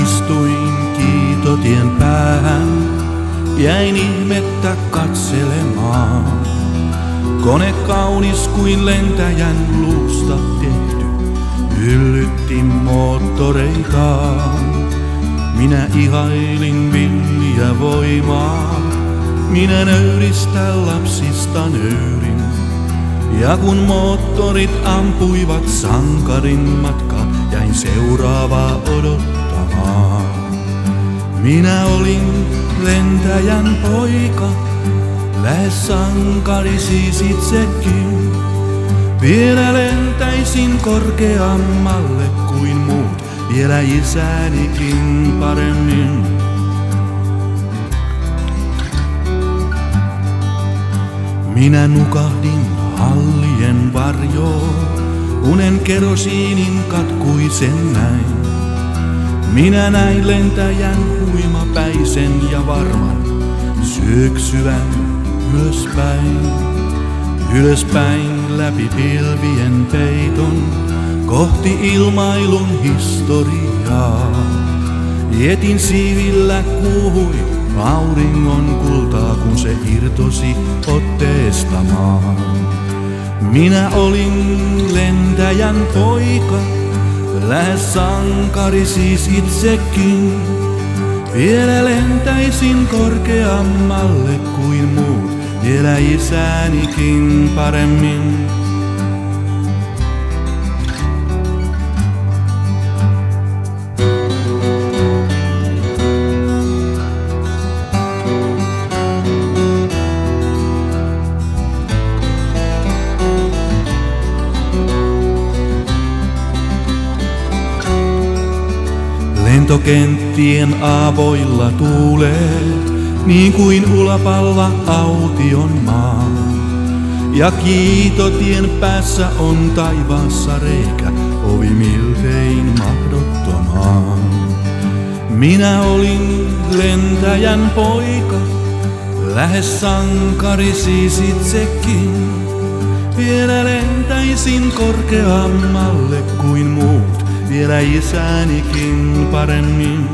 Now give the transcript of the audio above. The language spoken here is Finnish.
Istuin kiitotien päähän, jäin ihmettä katselemaan. Kone kaunis kuin lentäjän luusta tehty, yllytti moottoreitaan. Minä ihailin villiä voimaa, minä nöyristä lapsista nöyrin. Ja kun moottorit ampuivat sankarin matka, jäin seuraavaa odottamaan. Minä olin lentäjän poika, lähes sankari siis itsekin. Vielä lentäisin korkeammalle kuin muut, vielä isänikin paremmin. Minä nukahdin hallien varjoon, unen kerosiinin katkuisen näin. Minä näin lentäjän huimapäisen ja varman, syöksyvän ylöspäin. Ylöspäin läpi pilvien peiton, kohti ilmailun historiaa. Jetin siivillä kuuhui auringon kultaa, kun se irtosi otteesta maan. Minä olin lentäjän poika, lähes sankari siis itsekin. Vielä lentäisin korkeammalle kuin muut, vielä isänikin paremmin. Lentokenttien aavoilla tuulee, niin kuin ulapalla aution maa. Ja kiitotien päässä on taivaassa reikä, ovi miltein mahdottomaan. Minä olin lentäjän poika, lähes sankari siis itsekin. Vielä lentäisin korkeammalle kuin muut, vielä isänikin paremmin.